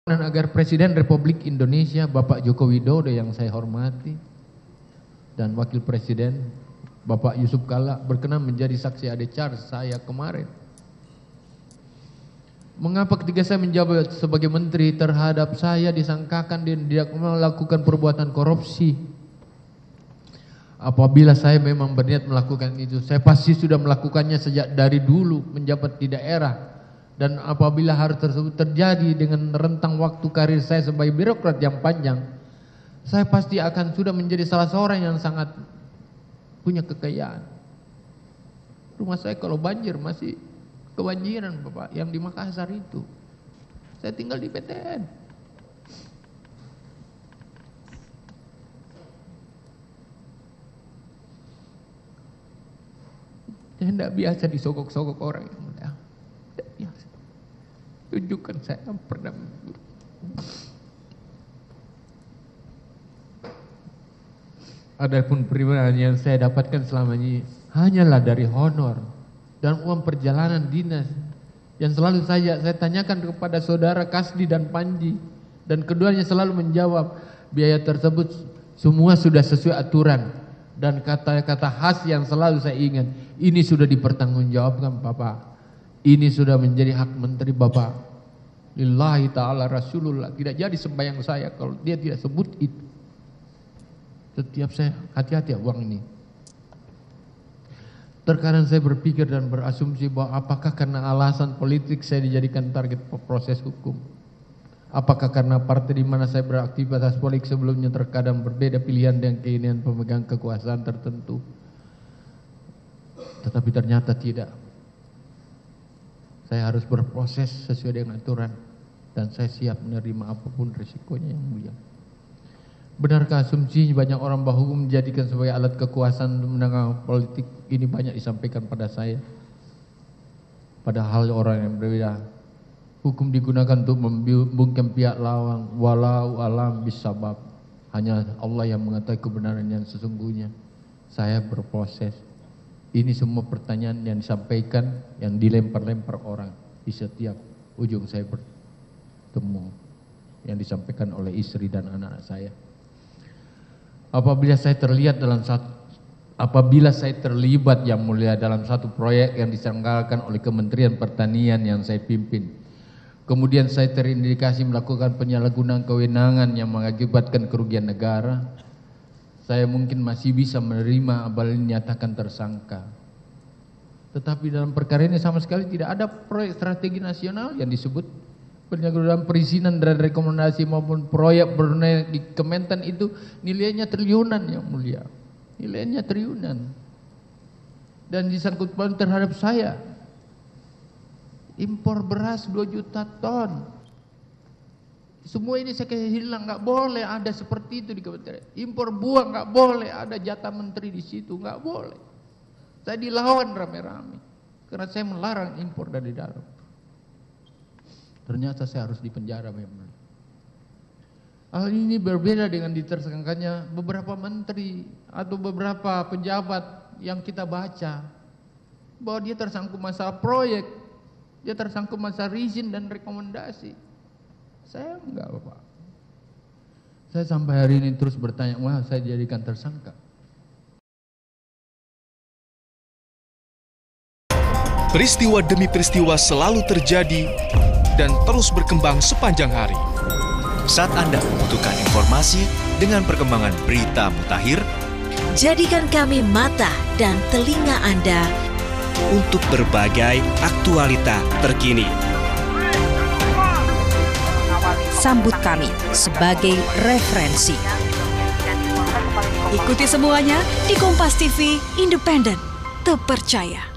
Dan agar Presiden Republik Indonesia Bapak Joko Widodo yang saya hormati dan Wakil Presiden Bapak Yusuf Kalla berkenan menjadi saksi adecar saya kemarin. Mengapa ketika saya menjabat sebagai menteri terhadap saya disangkakan dan tidak melakukan perbuatan korupsi? Apabila saya memang berniat melakukan itu, saya pasti sudah melakukannya sejak dari dulu menjabat di daerah. Dan apabila hal tersebut terjadi dengan rentang waktu karir saya sebagai birokrat yang panjang, saya pasti akan sudah menjadi salah seorang yang sangat punya kekayaan. Rumah saya kalau banjir masih kebanjiran Bapak, yang di Makassar itu. Saya tinggal di PTN. Saya tidak biasa disogok-sogok orang yang mulia. Tidak biasa. Tunjukkan saya pernah. Adapun perimanan yang saya dapatkan selama ini hanyalah dari honor dan uang perjalanan dinas yang selalu saya tanyakan kepada saudara Kasdi dan Panji, dan keduanya selalu menjawab biaya tersebut semua sudah sesuai aturan, dan kata-kata khas yang selalu saya ingat, ini sudah dipertanggungjawabkan Bapak, ini sudah menjadi hak menteri Bapak, lillahi ta'ala Rasulullah, tidak jadi sembahyang saya kalau dia tidak sebut itu. Setiap saya hati-hati uang ini. Terkadang saya berpikir dan berasumsi bahwa apakah karena alasan politik saya dijadikan target proses hukum? Apakah karena partai di mana saya beraktivitas politik sebelumnya terkadang berbeda pilihan dengan keinginan pemegang kekuasaan tertentu? Tetapi ternyata tidak. Saya harus berproses sesuai dengan aturan dan saya siap menerima apapun risikonya yang mulia. Benarkah asumsi banyak orang bahwa hukum menjadikan sebagai alat kekuasaan untuk menangani politik? Ini banyak disampaikan pada saya. Padahal orang yang berbeda. Hukum digunakan untuk membungkam pihak lawan, walau alam bisabab. Hanya Allah yang mengetahui kebenaran yang sesungguhnya. Saya berproses. Ini semua pertanyaan yang disampaikan, yang dilempar-lempar orang di setiap ujung saya bertemu, yang disampaikan oleh istri dan anak-anak saya. Apabila saya terlibat yang mulia dalam satu proyek yang diselenggarakan oleh Kementerian Pertanian yang saya pimpin, kemudian saya terindikasi melakukan penyalahgunaan kewenangan yang mengakibatkan kerugian negara, saya mungkin masih bisa menerima apabila dinyatakan tersangka. Tetapi dalam perkara ini sama sekali tidak ada proyek strategi nasional yang disebut. Penyelenggaraan perizinan dan rekomendasi maupun proyek bernilai di Kementan itu nilainya triliunan yang mulia. Nilainya triliunan. Dan disangkut pautkan terhadap saya. Impor beras 2 juta ton. Semua ini saya hilang, nggak boleh ada seperti itu di Kementerian. Impor buah nggak boleh ada jatah menteri di situ, nggak boleh. Saya dilawan rame-rame karena saya melarang impor dari dalam. Ternyata saya harus dipenjara memang. Hal ini berbeda dengan ditersangkanya beberapa menteri atau beberapa pejabat yang kita baca. Bahwa dia tersangkut masalah proyek, dia tersangkut masalah izin dan rekomendasi. Saya enggak Bapak. Saya sampai hari ini terus bertanya, wah saya dijadikan tersangka. Peristiwa demi peristiwa selalu terjadi dan terus berkembang sepanjang hari. Saat Anda membutuhkan informasi dengan perkembangan berita mutakhir, jadikan kami mata dan telinga Anda untuk berbagai aktualita terkini. Sambut kami sebagai referensi. Ikuti semuanya di Kompas TV, independen, terpercaya.